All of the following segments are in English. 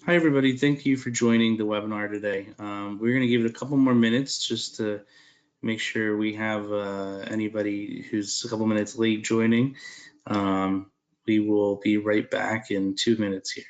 Hi, everybody. Thank you for joining the webinar today. We're going to give it a couple more minutes just to make sure we have anybody who's a couple minutes late joining. We will be right back in 2 minutes here.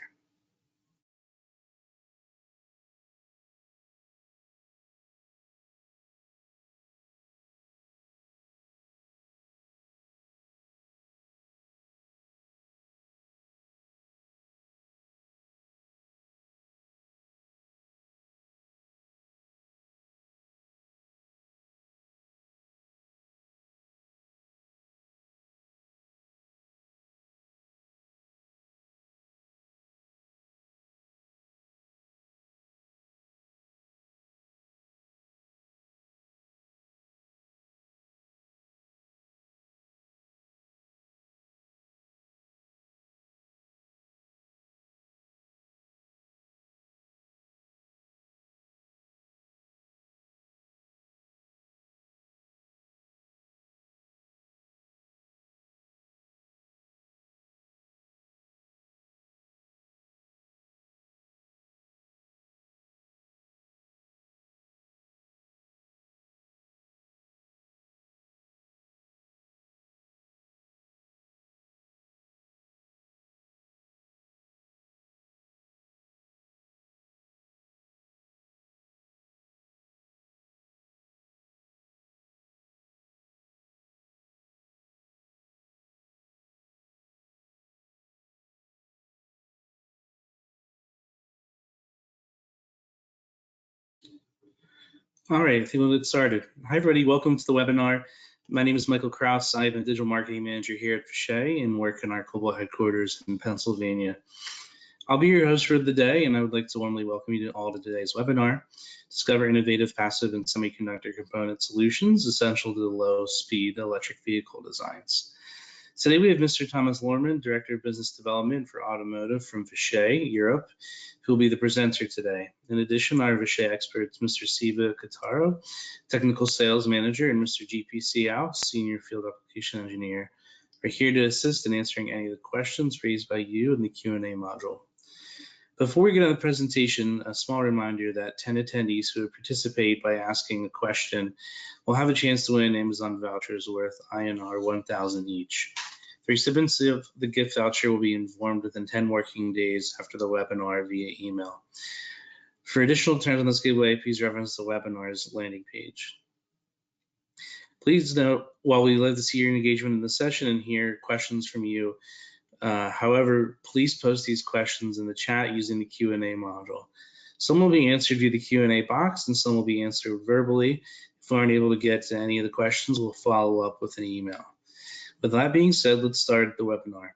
All right, I think we'll get started. Hi, everybody. Welcome to the webinar. My name is Michael Kraus. I'm a digital marketing manager here at Vishay and work in our global headquarters in Pennsylvania. I'll be your host for the day, and I would like to warmly welcome you all to today's webinar, Discover Innovative Passive and Semiconductor Component Solutions Essential to the Low-Speed Electric Vehicle Designs. Today we have Mr. Thomas Lorman, Director of Business Development for Automotive from Vishay, Europe, who will be the presenter today. In addition, our Vishay experts, Mr. Siva Kataro, Technical Sales Manager, and Mr. GP Siao, Senior Field Application Engineer, are here to assist in answering any of the questions raised by you in the Q&A module. Before we get on the presentation, a small reminder that 10 attendees who participate by asking a question will have a chance to win Amazon vouchers worth INR 1,000 each. The recipients of the gift voucher will be informed within 10 working days after the webinar via email. For additional terms on this giveaway, please reference the webinar's landing page. Please note, while we love to see your engagement in the session and hear questions from you, however, please post these questions in the chat using the Q&A module. Some will be answered via the Q&A box and some will be answered verbally. If we aren't able to get to any of the questions, we'll follow up with an email. With that being said, let's start the webinar.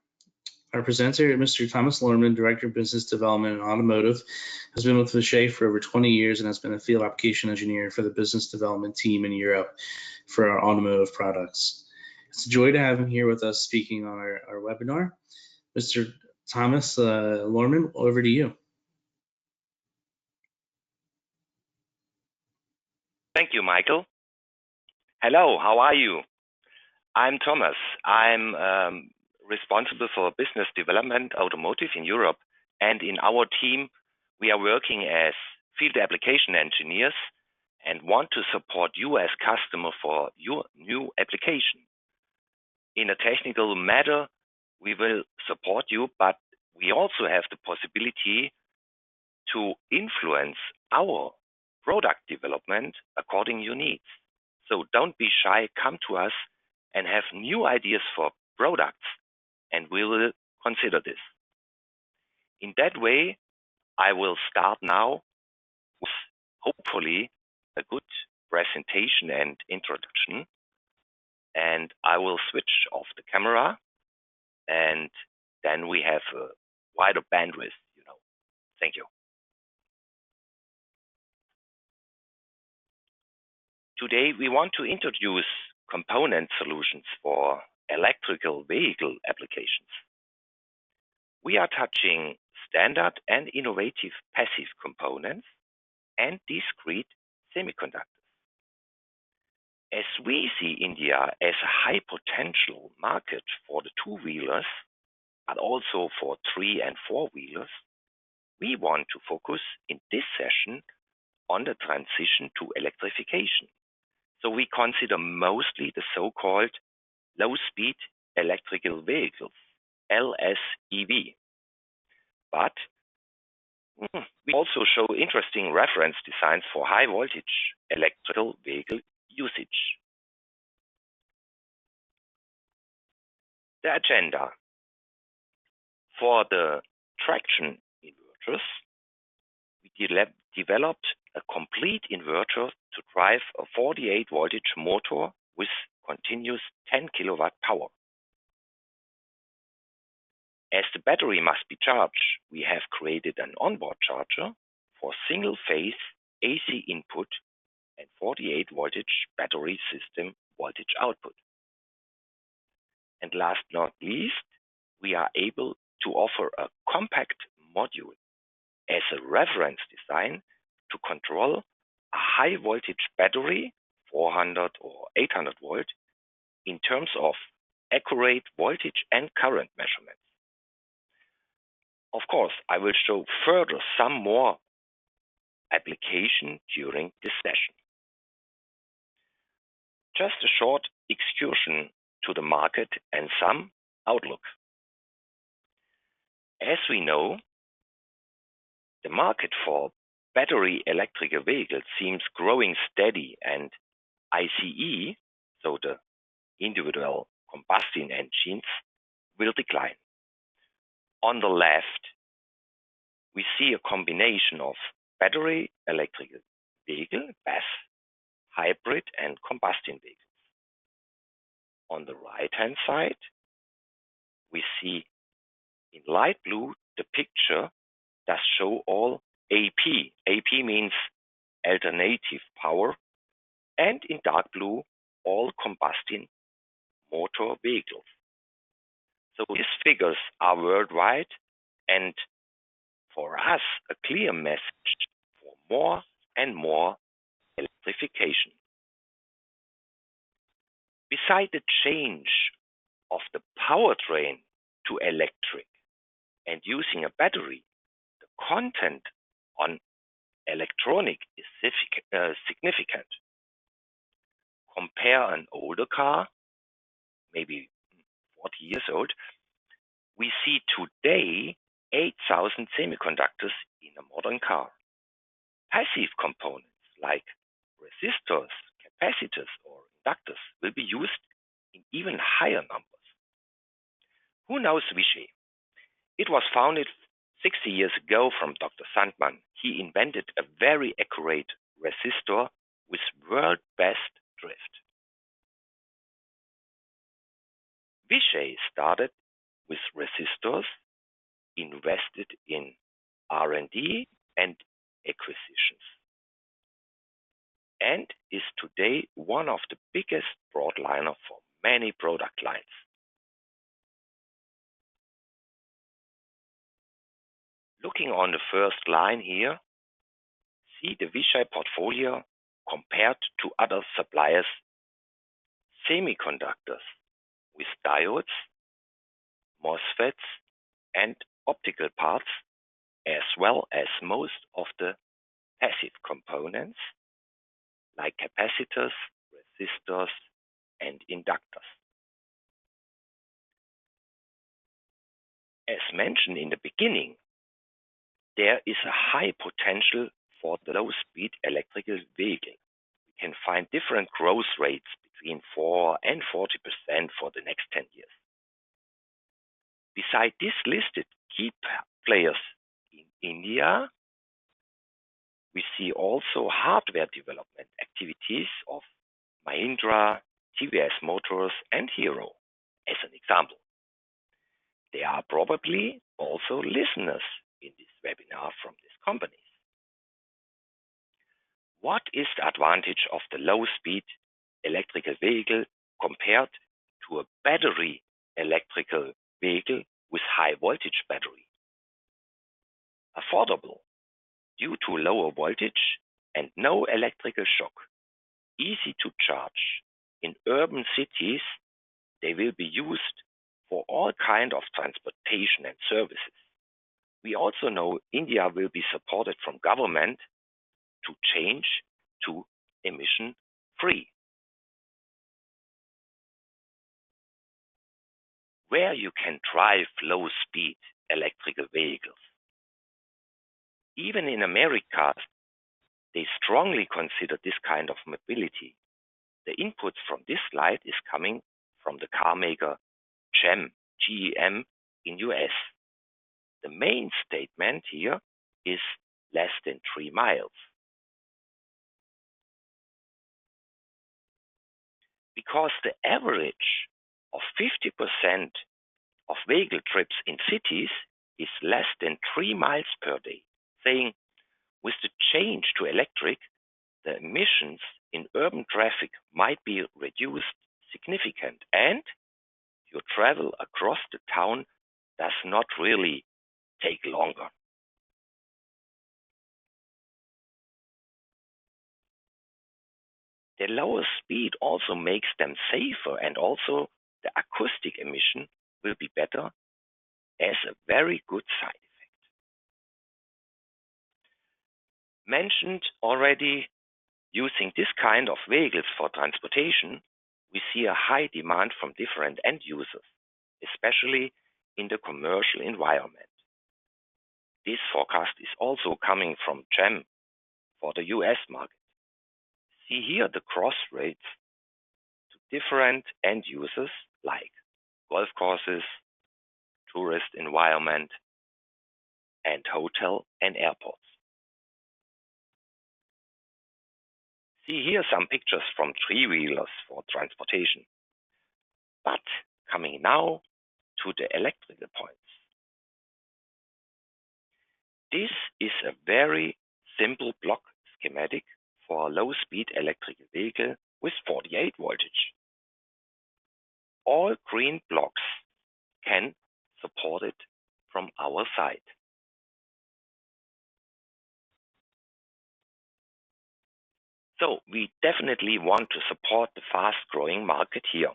Our presenter, Mr. Thomas Lorman, Director of Business Development and Automotive, has been with Vishay for over 20 years and has been a field application engineer for the business development team in Europe for our automotive products. It's a joy to have him here with us speaking on our webinar. Mr. Thomas Lorman, over to you. Thank you, Michael. Hello, how are you? I'm Thomas. I'm responsible for business development automotive in Europe, and in our team we are working as field application engineers and want to support you as customer for your new application. In a technical matter, we will support you, but we also have the possibility to influence our product development according to your needs. So don't be shy, come to us and have new ideas for products, and we will consider this. In that way, I will start now with hopefully a good presentation and introduction, and I will switch off the camera, and then we have a wider bandwidth, Thank you. Today, we want to introduce component solutions for electrical vehicle applications. We are touching standard and innovative passive components and discrete semiconductors. As we see India as a high potential market for the two-wheelers, but also for three- and four-wheelers, We want to focus in this session on the transition to electrification. So we consider mostly the so-called low-speed electrical vehicles, LSEV. But we also show interesting reference designs for high voltage electrical vehicle usage. The agenda for the traction inverters, we developed a complete inverter to drive a 48 voltage motor with continuous 10 kilowatt power. As the battery must be charged, we have created an onboard charger for single phase AC input and 48 voltage battery system voltage output. And last but not least, we are able to offer a compact module as a reference design to control a high voltage battery, 400 or 800 volt, in terms of accurate voltage and current measurements. Of course, I will show further some more application during this session. Just a short excursion to the market and some outlook. As we know, the market for battery electric vehicles seems growing steady, and ICE, so the individual combustion engines, will decline. On the left, we see a combination of battery electric vehicle, BEV, hybrid, and combustion vehicles. On the right-hand side, we see in light blue the picture does show all AP. AP means alternative power, and in dark blue, all combustion motor vehicles. So these figures are worldwide, and for us, a clear message for more and more electrification. Beside the change of the powertrain to electric and using a battery, the content on electronic is significant. Compare an older car, maybe 40 years old, we see today 8,000 semiconductors in a modern car. Passive components like resistors, capacitors, or inductors will be used in even higher numbers. Who knows Vishay? It was founded 60 years ago from Dr. Sandman. He invented a very accurate resistor with world best drift. Vishay started with resistors, invested in R&D and acquisitions, and is today one of the biggest broadliner for many product lines. Looking on the first line here, see the Vishay portfolio compared to other suppliers. Semiconductors with diodes, MOSFETs, and optical parts, as well as most of the passive components like capacitors, resistors, and inductors. As mentioned in the beginning, there is a high potential for the low-speed electrical vehicle. We can find different growth rates between 4 and 40% for the next 10 years. Beside these listed key players in India, we see also hardware development activities of Mahindra, TVS Motors, and Hero as an example. There are probably also listeners in this webinar from these companies. What is the advantage of the low-speed electrical vehicle compared to a battery electrical vehicle with high voltage battery? Affordable due to lower voltage and no electrical shock. Easy to charge. In urban cities, they will be used for all kinds of transportation and services. We also know India will be supported from government to change to emission-free, where you can drive low-speed electrical vehicles. Even in America, they strongly consider this kind of mobility. The input from this slide is coming from the car maker GEM in US. The main statement here is less than 3 miles. Because the average of 50% of vehicle trips in cities is less than 3 miles per day, saying with the change to electric, the emissions in urban traffic might be reduced significant and your travel across the town does not really take longer. The lower speed also makes them safer, and also the acoustic emission will be better as a very good side effect. Mentioned already, using this kind of vehicles for transportation, we see a high demand from different end users, especially in the commercial environment. This forecast is also coming from GEM for the US market. See here the cross rates to different end users like golf courses, tourist environment, and hotel and airports. See here some pictures from three-wheelers for transportation. But coming now to the electrical points. This is a very simple block schematic for a low-speed electrical vehicle with 48 voltage. All green blocks can support it from our side. So we definitely want to support the fast-growing market here.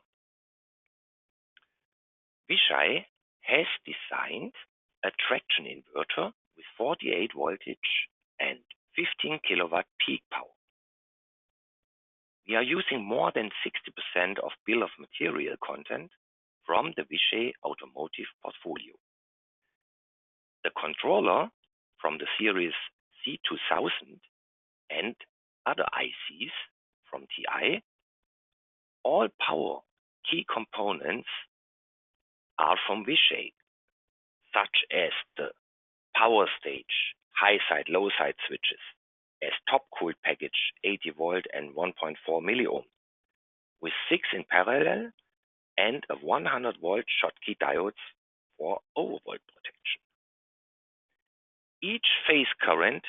Vishay has designed a traction inverter with 48 voltage and 15 kilowatt peak power. We are using more than 60% of bill of material content from the Vishay automotive portfolio. The controller from the series C2000 and other ICs from TI, all power key components are from Vishay, such as the power stage, high side, low side switches, as top cooled package 80 volt and 1.4 milliohm, with 6 in parallel and a 100 volt Schottky diodes for overvolt protection. Each phase current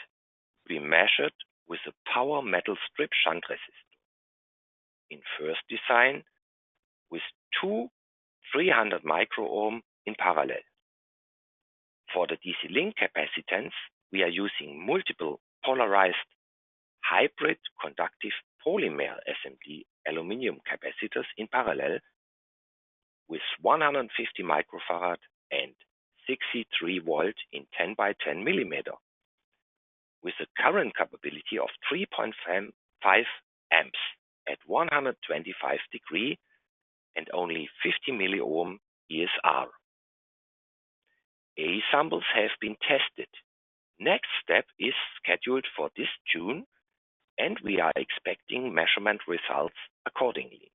will be measured with a power metal strip shunt resistor. In first design with 2 300 microohm in parallel. For the DC link capacitance, we are using multiple polarized hybrid conductive polymer assembly aluminum capacitors in parallel with 150 microfarad and 63 volt in 10 by 10 millimeter, with a current capability of 3.5 amps at 125 degree and only 50 milliohm ESR. A samples have been tested. Next step is scheduled for this June, and we are expecting measurement results accordingly.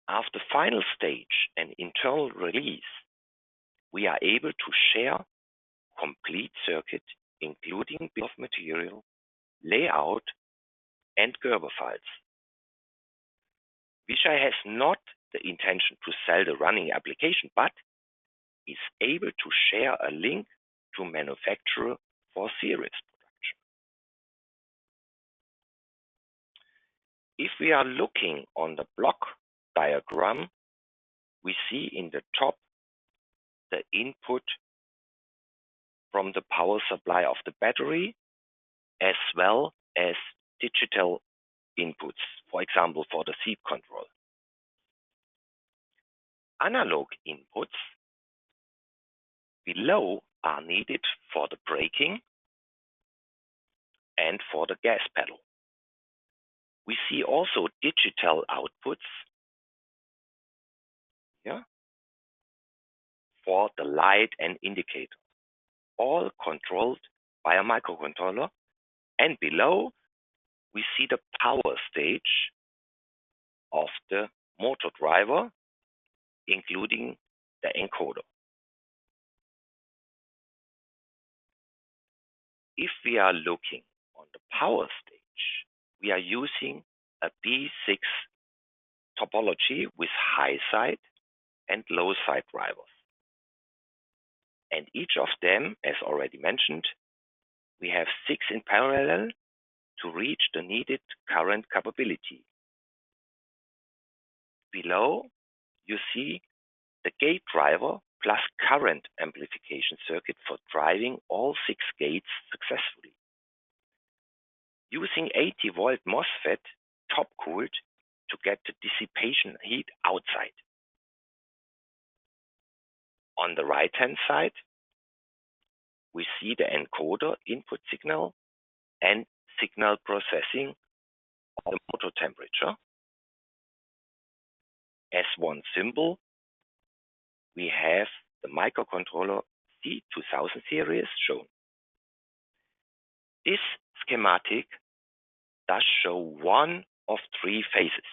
After final stage and internal release, we are able to share complete circuit, including bill of material, layout, and Gerber files. Vishay has not the intention to sell the running application, but is able to share a link to manufacturer for series production. If we are looking on the block diagram, we see in the top the input from the power supply of the battery, as well as digital inputs, for example, for the seat control. Analog inputs below are needed for the braking and for the gas pedal. We see also digital outputs for the light and indicator, all controlled by a microcontroller. And below, we see the power stage of the motor driver, including the encoder. If we are looking on the power stage, we are using a B6 topology with high side and low side drivers. And each of them, as already mentioned, we have 6 in parallel to reach the needed current capability. Below, you see the gate driver plus current amplification circuit for driving all 6 gates successfully. Using 80 volt MOSFET top cooled to get the dissipation heat outside. On the right hand side, we see the encoder input signal and signal processing of the motor temperature. As one symbol, we have the microcontroller C2000 series shown. This schematic does show one of 3 phases.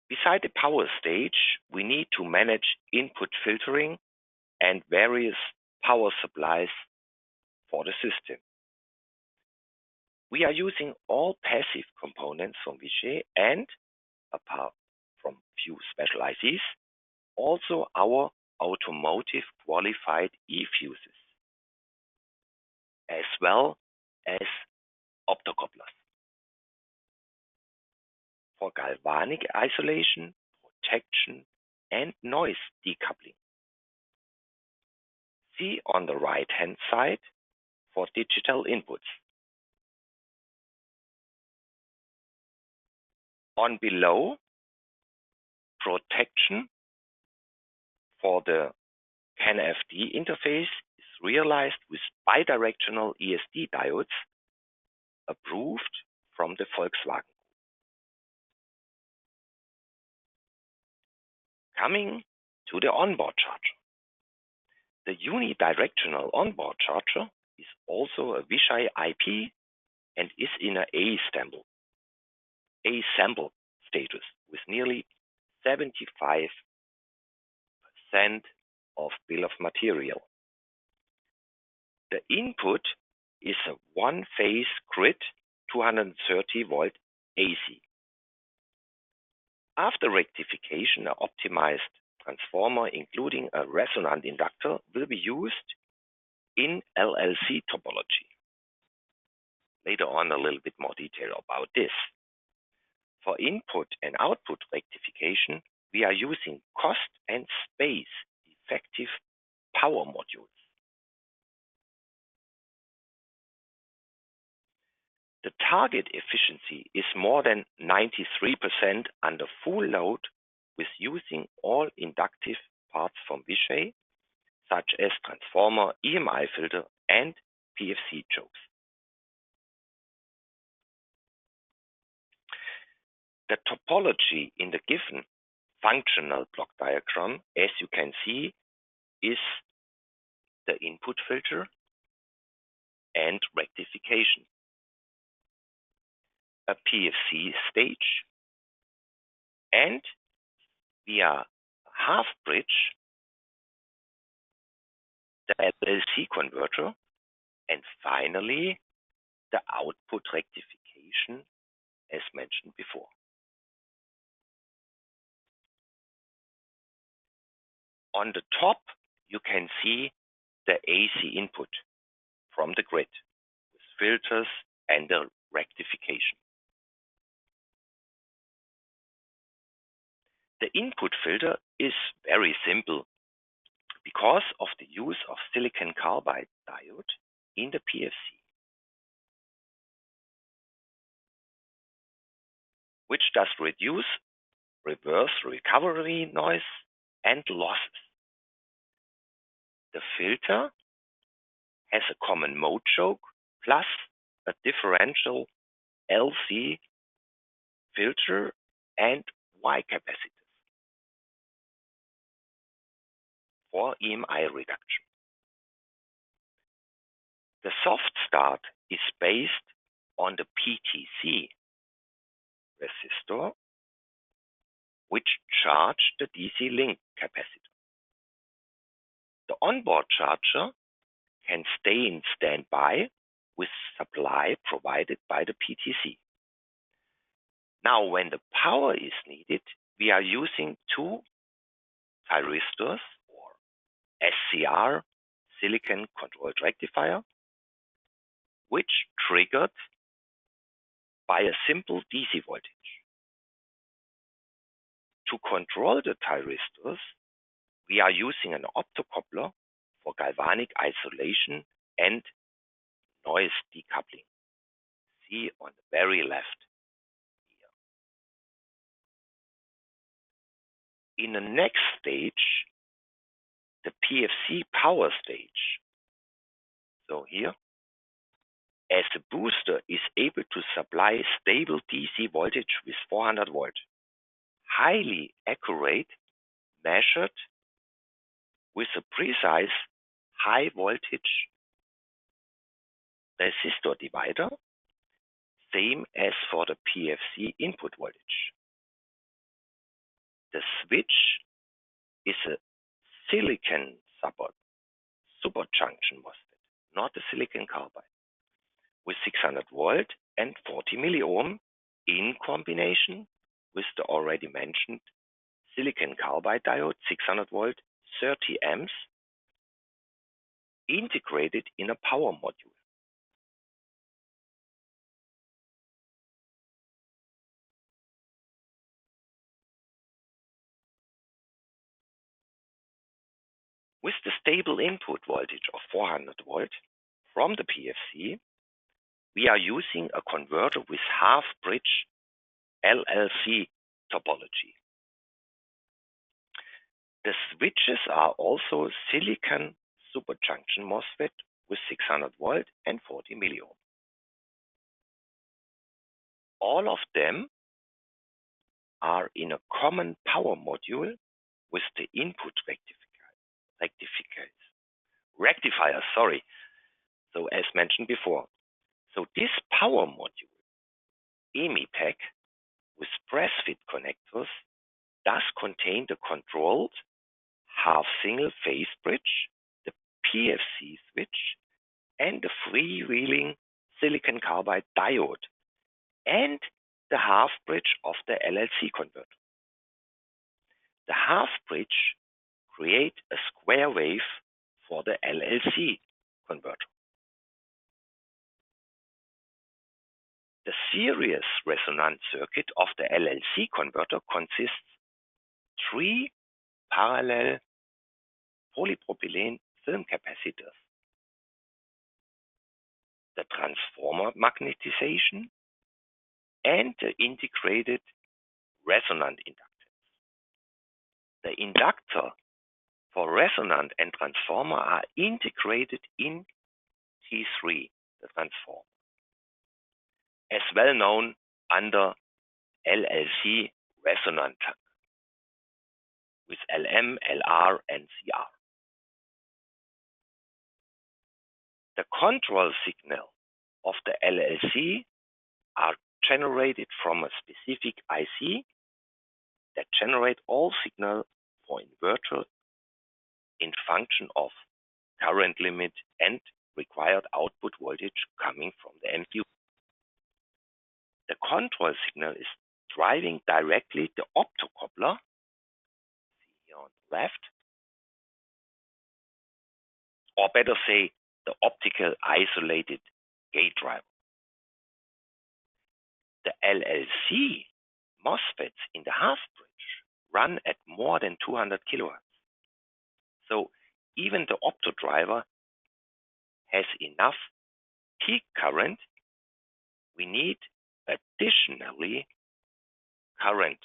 Beside the power stage, we need to manage input filtering and various power supplies for the system. We are using all passive components from Vishay and, apart from few special ICs, also our automotive qualified eFuses, as well as optocouplers. For galvanic isolation, protection, and noise decoupling. See on the right-hand side for digital inputs. On below, protection for the CAN-FD interface is realized with bidirectional ESD diodes approved from the Volkswagen. Coming to the onboard charger. The unidirectional onboard charger is also a Vishay IP and is in an A-sample status with nearly 75% of bill of material. The input is a one-phase grid 230 volt AC. After rectification, an optimized transformer, including a resonant inductor, will be used in LLC topology. Later on, a little bit more detail about this. For input and output rectification, we are using cost and space effective power modules. The target efficiency is more than 93% under full load with using all inductive parts from Vishay, such as transformer, EMI filter, and PFC chokes. The topology in the given functional block diagram, as you can see, is the input filter and rectification, a PFC stage, and via half bridge, the LLC converter, and finally, the output rectification, as mentioned before. On the top, you can see the AC input from the grid with filters and the rectification. The input filter is very simple because of the use of silicon carbide diode in the PFC, which does reduce reverse recovery noise and losses. The filter has a common mode choke plus a differential LC filter and Y capacitors for EMI reduction. The soft start is based on the PTC resistor, which charge the DC link capacitor. The onboard charger can stay in standby with supply provided by the PTC. Now, when the power is needed, we are using two thyristors or SCR, silicon controlled rectifier, which triggered by a simple DC voltage. To control the thyristors, we are using an optocoupler for galvanic isolation and noise decoupling. See on the very left here. In the next stage, the PFC power stage. So here, as the booster is able to supply stable DC voltage with 400 volts, highly accurate, measured with a precise high voltage resistor divider, same as for the PFC input voltage. The switch is a silicon superjunction MOSFET, not a silicon carbide, with 600 volt and 40 milliohm in combination with the already mentioned silicon carbide diode, 600 volt, 30 amps, integrated in a power module. With the stable input voltage of 400 volt from the PFC, we are using a converter with half-bridge LLC topology. The switches are also silicon superjunction MOSFET with 600 volt and 40 milliohm. All of them are in a common power module with the input rectifier, sorry. So as mentioned before. So this power module, EMI pack with press fit connectors, does contain the controlled half single phase bridge, the PFC switch, and the freewheeling silicon carbide diode, and the half bridge of the LLC converter. The half bridge creates a square wave for the LLC converter. The series resonance circuit of the LLC converter consists 3 parallel polypropylene film capacitors, the transformer magnetization, and the integrated resonant inductance. The inductor for resonant and transformer are integrated in T3, the transformer, as well known under LLC resonant tank with LM, LR, and CR. The control signal of the LLC are generated from a specific IC that generate all signal for inverter in function of current limit and required output voltage coming from the MPU. The control signal is driving directly the optocoupler, here on the left, or better say, the optical isolated gate driver. The LLC MOSFETs in the half bridge run at more than 200 kilohertz. So even the opto driver has enough peak current. We need additionally current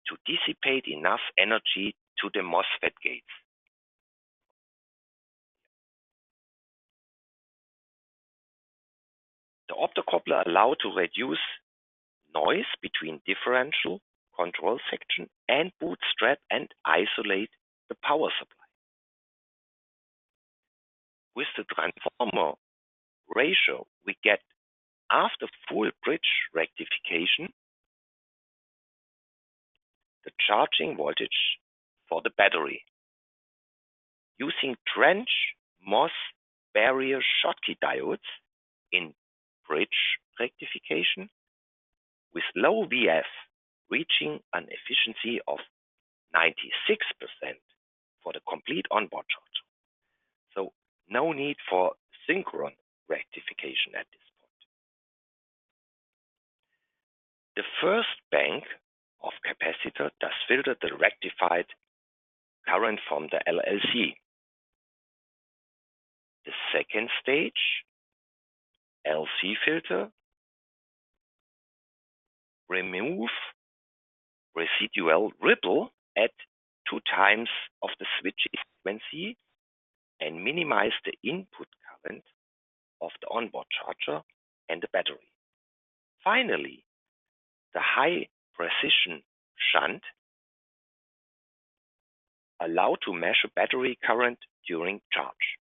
to dissipate enough energy to the MOSFET gates. The optocoupler allows to reduce noise between differential control section and bootstrap and isolate the power supply. With the transformer ratio we get after full bridge rectification, the charging voltage for the battery. Using trench MOS barrier Schottky diodes in bridge rectification with low VF reaching an efficiency of 96% for the complete onboard charger. So no need for synchron rectification at this point. The first bank of capacitor does filter the rectified current from the LLC. The second stage, LC filter, remove residual ripple at 2 times of the switch frequency and minimize the input current of the onboard charger and the battery. Finally, the high precision shunt allow to measure battery current during charge.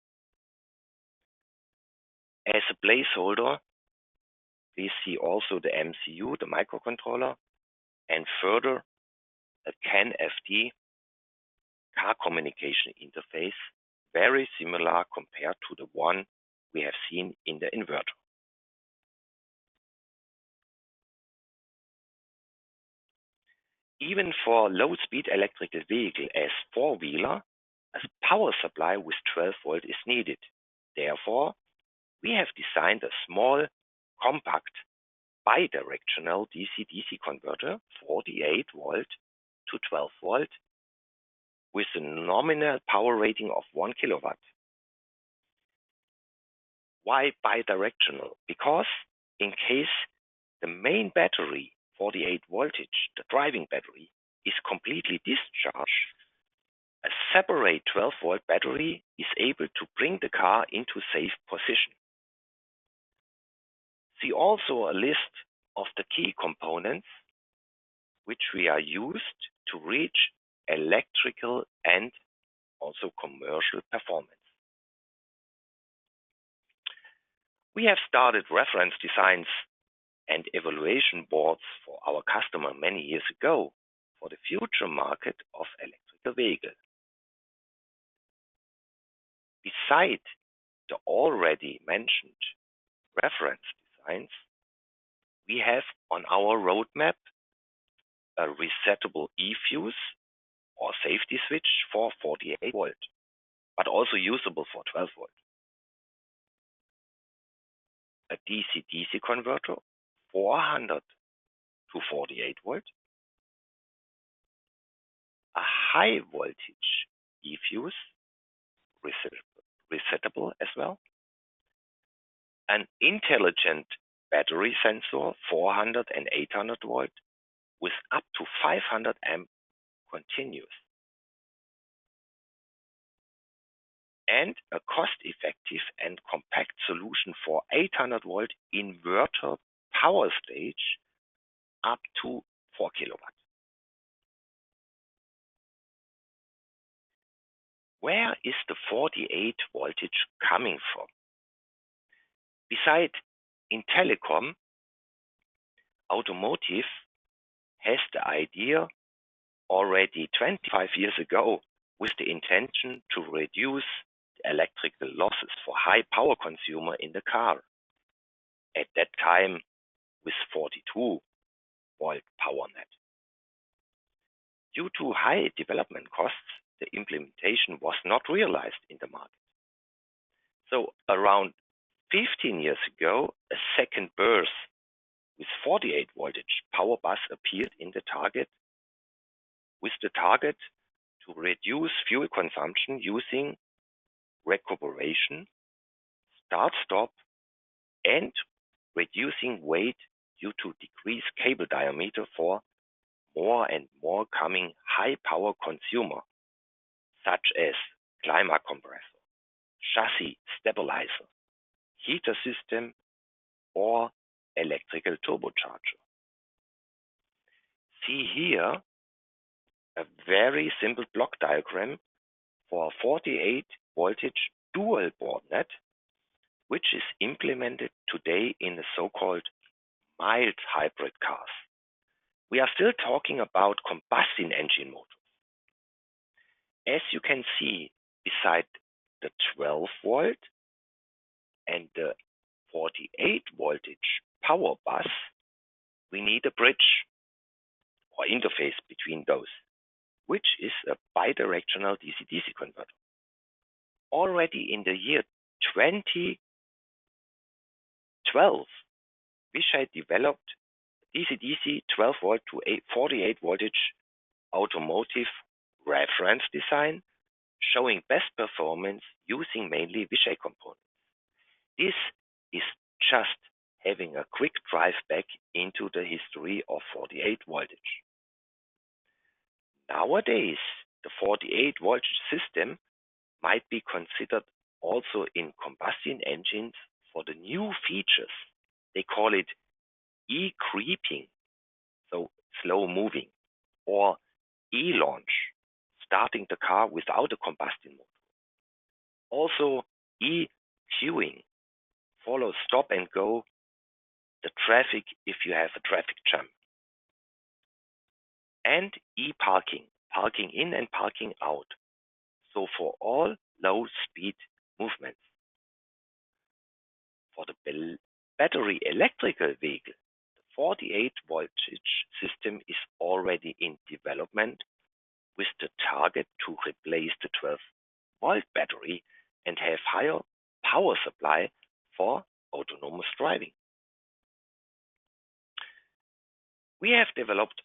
As a placeholder, we see also the MCU, the microcontroller, and further a CAN FD car communication interface, very similar compared to the one we have seen in the inverter. Even for low-speed electrical vehicle as four-wheeler, a power supply with 12 volt is needed. Therefore, we have designed a small, compact, bidirectional DC-DC converter, 48 volt to 12 volt, with a nominal power rating of 1 kilowatt. Why bidirectional? Because in case the main battery, 48 voltage, the driving battery, is completely discharged, a separate 12 volt battery is able to bring the car into safe position. See also a list of the key components which we are used to reach electrical and also commercial performance. We have started reference designs and evaluation boards for our customer many years ago for the future market of electrical vehicles. Beside the already mentioned reference designs, we have on our roadmap a resettable E-fuse or safety switch for 48 volt, but also usable for 12 volt. A DC-DC converter, 400 to 48 volt. A high voltage E-fuse, resettable as well. An intelligent battery sensor, 400 and 800 volt, with up to 500 amp continuous. And a cost-effective and compact solution for 800 volt inverter power stage up to 4 kilowatt. Where is the 48 voltage coming from? Besides in telecom, automotive has the idea already 25 years ago with the intention to reduce the electrical losses for high power consumer in the car. At that time with 42 volt power net. Due to high development costs, the implementation was not realized in the market. So around 15 years ago, a second burst with 48 voltage power bus appeared in the target, with the target to reduce fuel consumption using recuperation, start-stop, and reducing weight due to decreased cable diameter for more and more coming high power consumer, such as climate compressor, chassis stabilizer, heater system, or electrical turbocharger. See here a very simple block diagram for a 48 voltage dual board net, which is implemented today in the so-called mild hybrid cars. We are still talking about combustion engine motors. As you can see, beside the 12 volt and the 48 voltage power bus, we need a bridge or interface between those, which is a bidirectional DC-DC converter. Already in the year 2012, Vishay developed DC-DC 12 volt to 48 voltage automotive reference design, showing best performance using mainly Vishay components. This is just having a quick drive back into the history of 48 voltage. Nowadays, the 48 voltage system might be considered also in combustion engines for the new features. They call it e-creeping, so slow moving, or e-launch, starting the car without a combustion motor. Also, e-queuing, follow stop and go the traffic if you have a traffic jam. And e-parking, parking in and parking out. So for all low speed movements. For the battery electrical vehicle, the 48 voltage system is already in development with the target to replace the 12 volt battery and have higher power supply for autonomous driving. We have developed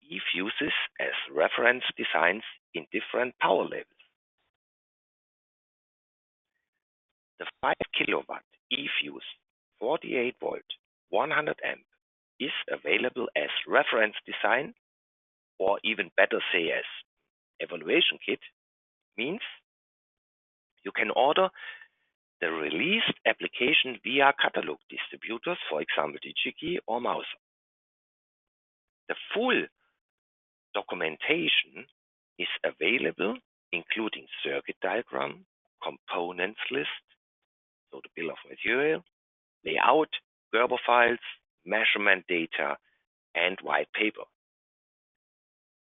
e-fuses as reference designs in different power levels. The 5 kilowatt e-fuse 48 volt 100 amp is available as reference design, or even better say as evaluation kit, means you can order the released application via catalog distributors, for example DigiKey or Mouser. The full documentation is available, including circuit diagram, components list, so the bill of material, layout, Gerber files, measurement data, and white paper.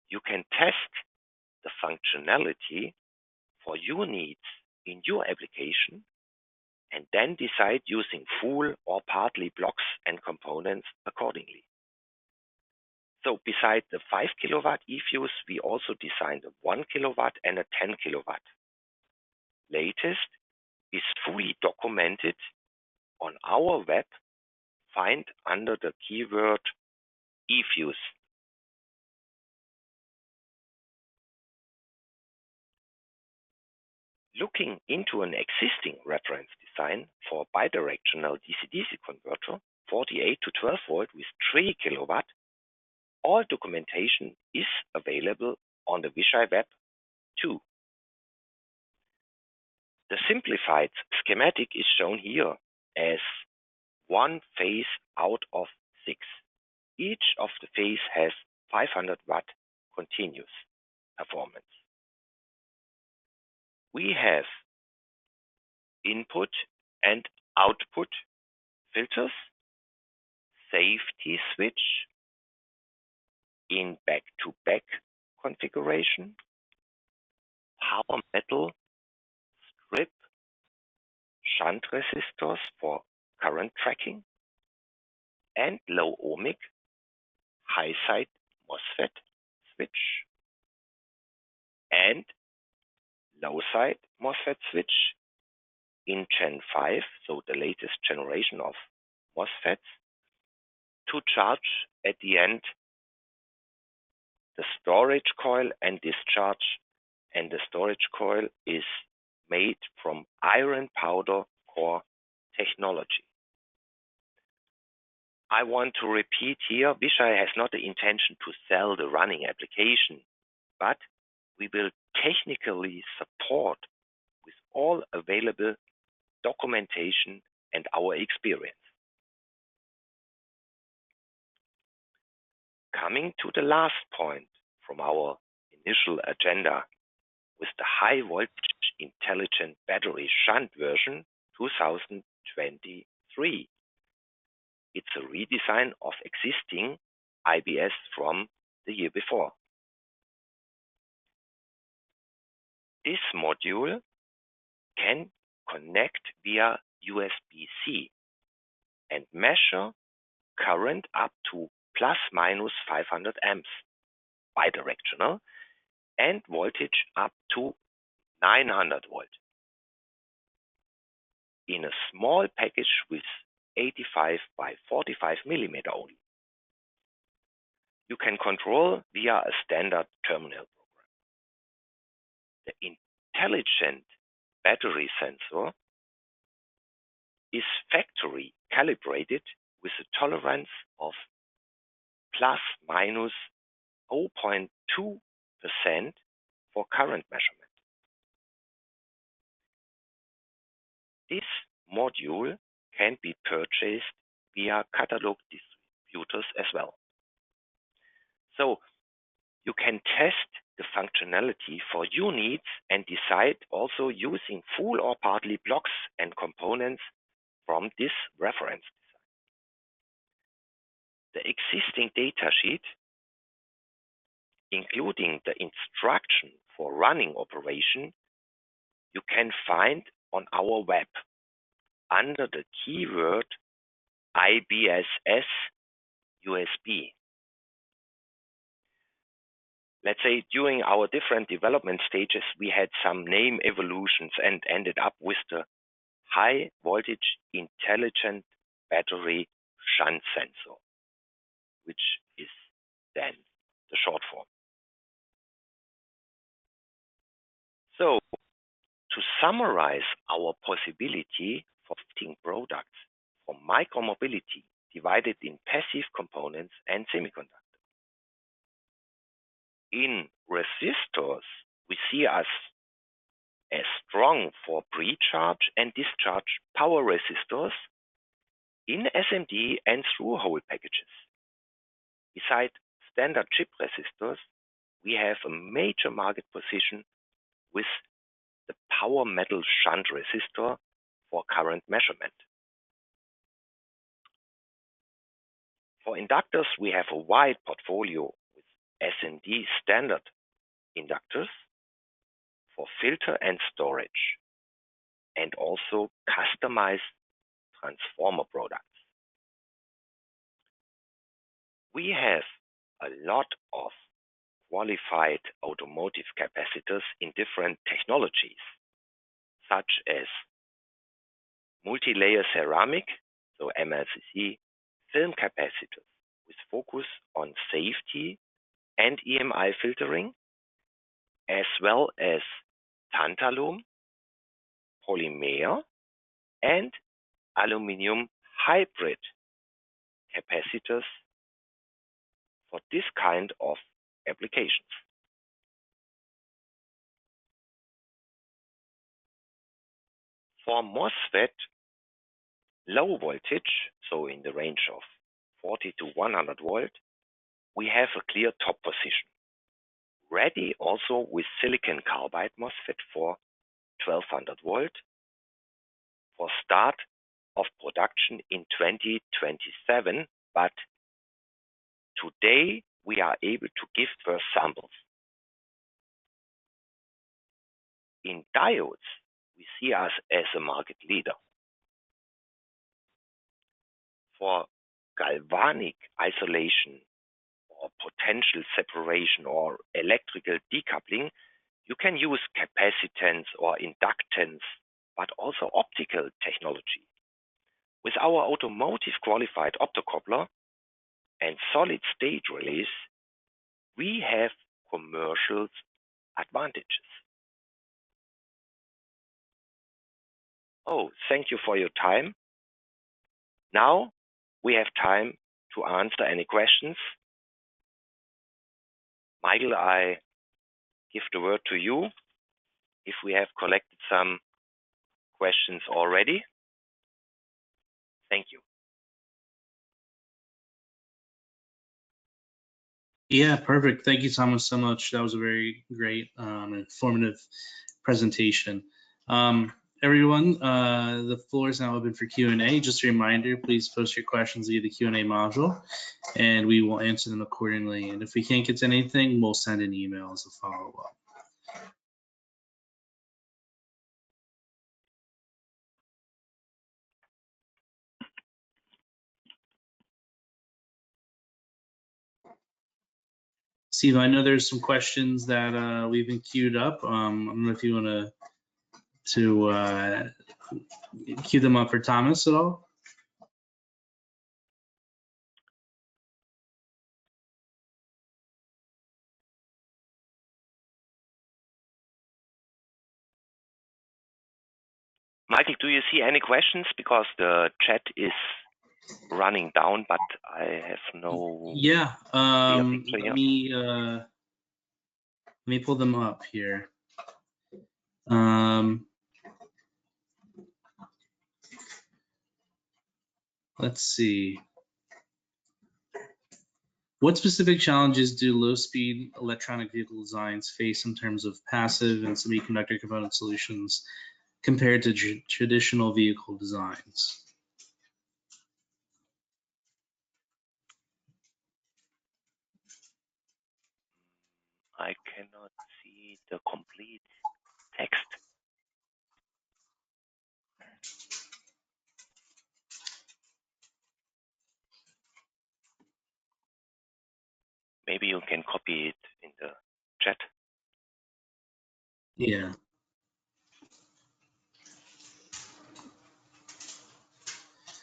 You can test the functionality for your needs in your application and then decide using full or partly blocks and components accordingly. So besides the 5 kilowatt e-fuse, we also designed a 1 kilowatt and a 10 kilowatt. Latest is fully documented on our web. Find under the keyword e-fuse. Looking into an existing reference design for a bidirectional DC-DC converter, 48 to 12 volt with 3 kilowatt, all documentation is available on the Vishay web too. The simplified schematic is shown here as one phase out of 6. Each of the phase has 500 watt continuous performance. We have input and output filters, safety switch in back-to-back configuration, power metal strip, shunt resistors for current tracking, and low ohmic high side MOSFET switch and low side MOSFET switch in Gen 5, so the latest generation of MOSFETs, to charge at the end the storage coil and discharge, and the storage coil is made from iron powder core technology. I want to repeat here, Vishay has not the intention to sell the running application, but we will technically support with all available documentation and our experience. Coming to the last point from our initial agenda with the high voltage intelligent battery shunt version 2023. It's a redesign of existing IBS from the year before. This module can connect via USB-C and measure current up to plus minus 500 amps bidirectional and voltage up to 900 volt in a small package with 85 by 45 millimeter only. You can control via a standard terminal program. The intelligent battery sensor is factory calibrated with a tolerance of plus minus 0.2% for current measurement. This module can be purchased via catalog distributors as well. So you can test the functionality for your needs and decide also using full or partly blocks and components from this reference design. The existing data sheet, including the instruction for running operation, you can find on our web under the keyword IBSS USB. Let's say during our different development stages, we had some name evolutions and ended up with the high voltage intelligent battery shunt sensor, which is then the short form. So to summarize our possibility for fitting products for micromobility divided in passive components and semiconductor. In resistors, we see us as strong for pre-charge and discharge power resistors in SMD and through-hole packages. Besides standard chip resistors, we have a major market position with the power metal shunt resistor for current measurement. For inductors, we have a wide portfolio with SMD standard inductors for filter and storage, and also customized transformer products. We have a lot of qualified automotive capacitors in different technologies, such as multi-layer ceramic, so MLCC, film capacitors with focus on safety and EMI filtering, as well as tantalum, polymer, and aluminum hybrid capacitors for this kind of applications. For MOSFET, low voltage, so in the range of 40 to 100 volt, we have a clear top position. Ready also with silicon carbide MOSFET for 1200 volt for start of production in 2027, but today we are able to give first samples. In diodes, we see us as a market leader. For galvanic isolation or potential separation or electrical decoupling, you can use capacitance or inductance, but also optical technology. With our automotive qualified optocoupler and solid state relays, we have commercial advantages. Oh, thank you for your time. Now we have time to answer any questions. Michael, I give the word to you if we have collected some questions already. Thank you. Yeah, perfect. Thank you, Thomas, so much. That was a very great, informative presentation. Everyone, the floor is now open for Q&A. Just a reminder, please post your questions via the Q&A module, and we will answer them accordingly. And if we can't get to anything, we'll send an email as a follow-up. Steve, I know there's some questions that we've been queued up. I don't know if you want to queue them up for Thomas at all. Michael, do you see any questions? Because the chat is running down, but I have no Yeah, clear picture let here. me pull them up here. Let's see. What specific challenges do low-speed electronic vehicle designs face in terms of passive and semiconductor component solutions compared to traditional vehicle designs? I cannot see the complete text. Maybe you can copy it in the chat. Yeah.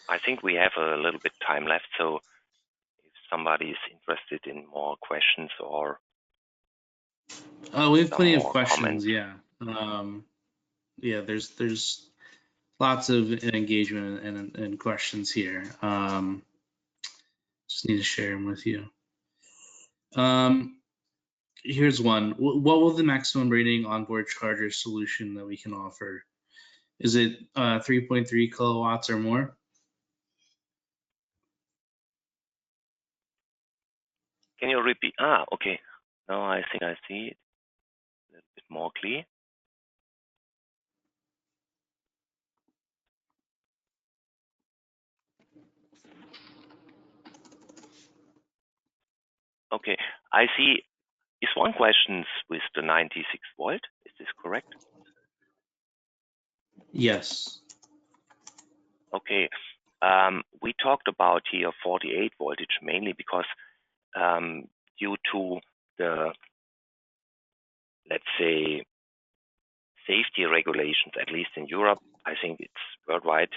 I think we have a little bit time left, so if somebody is interested in more questions or We have plenty of comments. questions. Yeah. Yeah. There's lots of engagement and questions here. Just need to share them with you. Here's one. What will the maximum rating onboard charger solution that we can offer? Is it 3.3 kilowatts or more? Can you repeat? Okay. Now I think I see it a little bit more clear. Okay, I see. Is one question with the 96 volt? Is this correct? Yes. Okay. We talked about here 48 voltage mainly because due to the, let's say, safety regulations, at least in Europe, I think it's worldwide,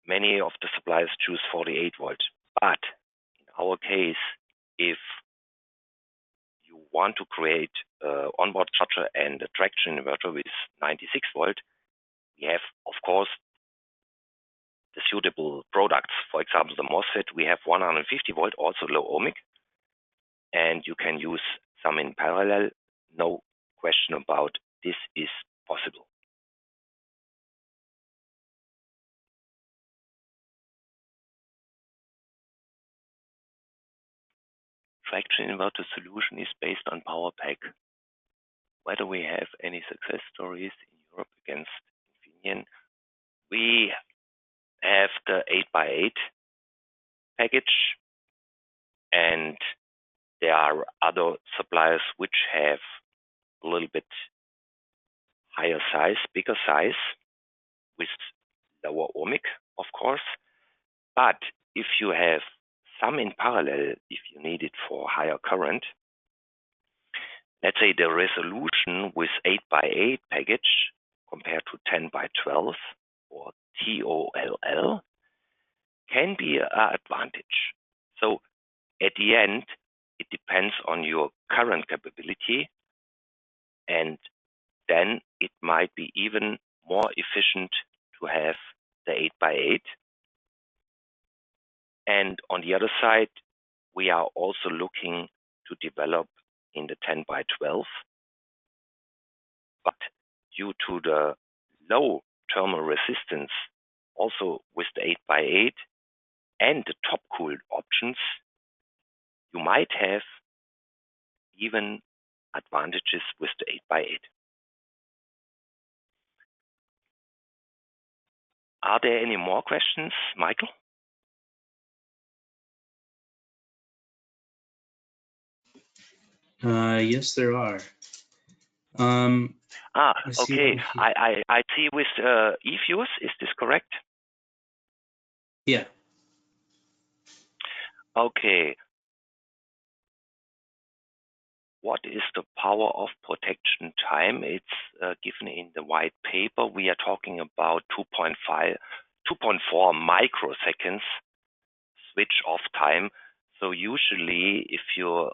many of the suppliers choose 48 volt. But in our case, if you want to create an onboard charger and a traction inverter with 96 volt, we have, of course, the suitable products. For example, the MOSFET, we have 150 volt, also low ohmic, and you can use some in parallel. No question about this is possible. Traction inverter solution is based on power pack. Whether we have any success stories in Europe against Infineon, we have the 8x8 package, and there are other suppliers which have a little bit higher size, bigger size, with lower ohmic, of course. But if you have some in parallel, if you need it for higher current, let's say the resolution with 8x8 package compared to 10x12 or TOLL can be an advantage. So at the end, it depends on your current capability, and then it might be even more efficient to have the 8x8. And on the other side, we are also looking to develop in the 10 by 12, but due to the low thermal resistance, also with the 8 by 8 and the top cooled options, you might have even advantages with the 8 by 8. Are there any more questions, Michael? Yes, there are. I see Okay. one here. I see with eFuse, is this correct? Yeah. Okay. What is the power of protection time? It's given in the white paper. We are talking about 2.4 microseconds switch off time. So usually if your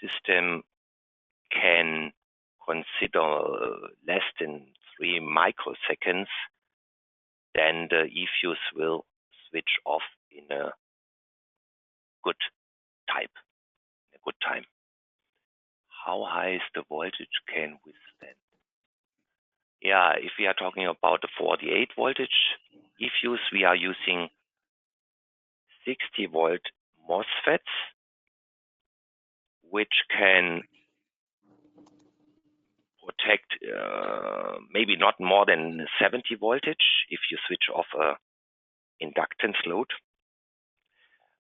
system can consider less than 3 microseconds, then the eFuse will switch off in a good time. How high is the voltage can withstand? Yeah, if we are talking about the 48 voltage eFuse, we are using 60 volt MOSFETs, which can protect maybe not more than 70 voltage if you switch off a inductance load.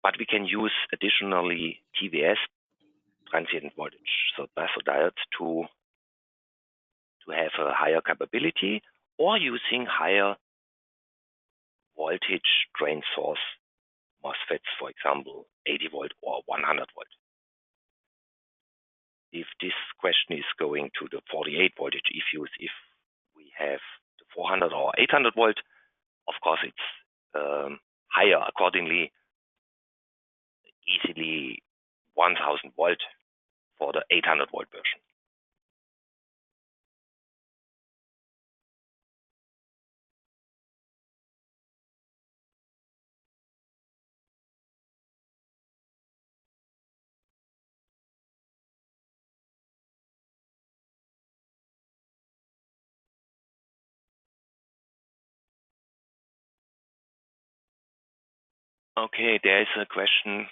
But we can use additionally TVS, transient voltage, so diodes to have a higher capability, or using higher voltage drain source MOSFETs, for example, 80 volt or 100 volt. If this question is going to the 48 voltage eFuse, if we have the 400 or 800 volt, of course it's higher accordingly, easily 1000 volt for the 800 volt version. Okay, there is a question.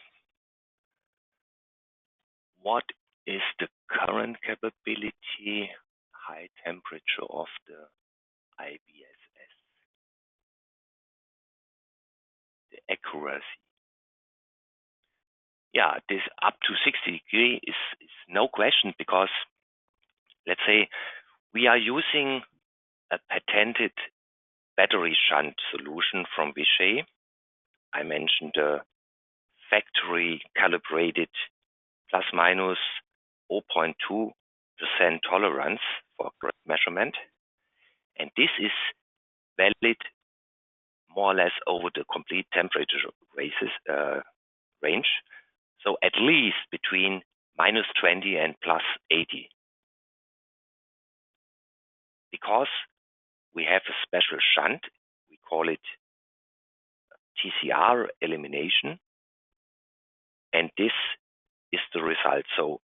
What is the current capability, high temperature of the IBSS? The accuracy. Yeah, this up to 60 degrees is no question, because let's say we are using a patented battery shunt solution from Vishay. I mentioned the factory calibrated plus minus 0.2% tolerance for correct measurement. And this is valid more or less over the complete temperature range. So at least between minus 20 and plus 80. Because we have a special shunt, we call it TCR elimination, and this is the result. So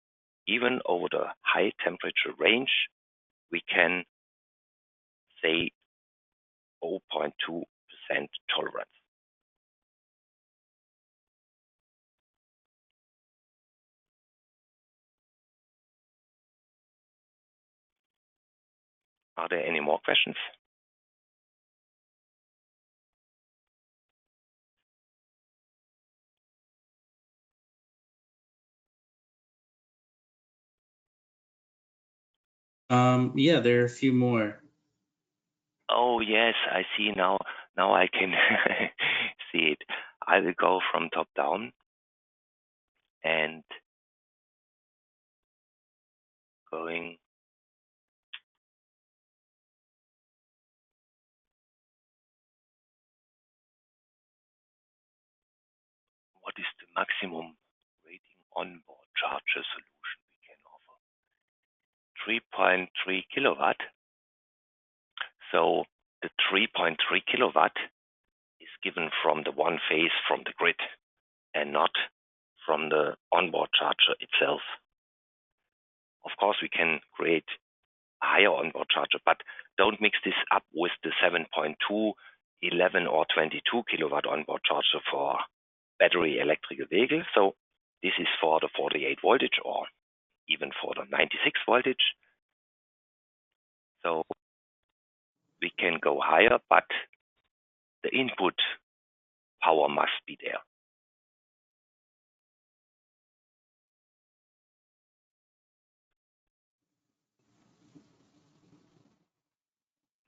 even over the high temperature range, we can say 0.2% tolerance. Are there any more questions? Yeah, there are a few more. Oh yes, I see now. Now I can see it. I will go from top down and going. What is the maximum rating onboard charger solution we can offer? 3.3 kilowatt. So the 3.3 kilowatt is given from the one phase from the grid and not from the onboard charger itself. Of course, we can create a higher onboard charger, but don't mix this up with the 7.2, 11 or 22 kilowatt onboard charger for battery electrical vehicles. So this is for the 48 voltage or even for the 96 voltage. So we can go higher, but the input power must be there.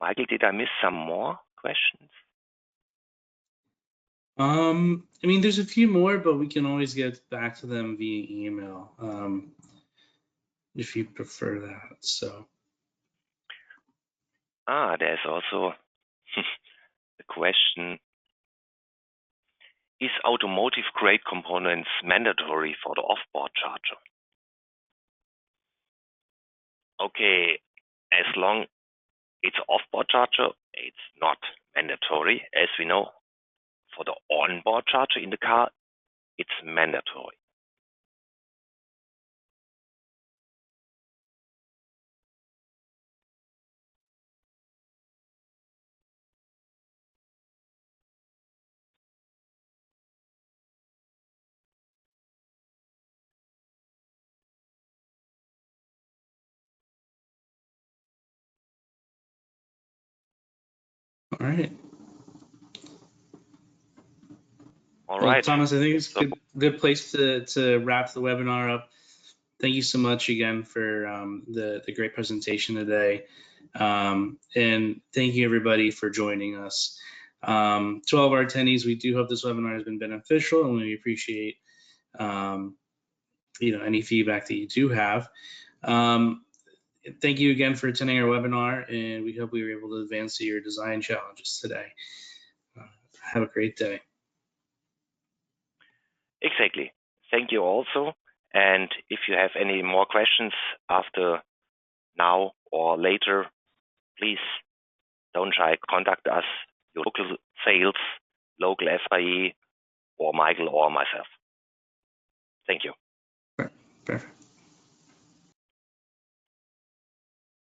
Michael, did I miss some more questions? I mean, there's a few more, but we can always get back to them via email if you prefer that. So. There's also a question. Is automotive grade components mandatory for the off-board charger? Okay, as long it's off-board charger, it's not mandatory. As we know, for the on-board charger in the car, it's mandatory. All right. All Well, right. Thomas, I think it's a good place to wrap the webinar up. Thank you so much again for the great presentation today. And thank you everybody for joining us. To all of our attendees, we do hope this webinar has been beneficial, and we appreciate any feedback that you do have. Thank you again for attending our webinar, and we hope we were able to advance your design challenges today. Have a great day. Exactly. Thank you also. And if you have any more questions after now or later, please don't shy, contact us, your local sales, local FIE, or Michael or myself. Thank you. Perfect.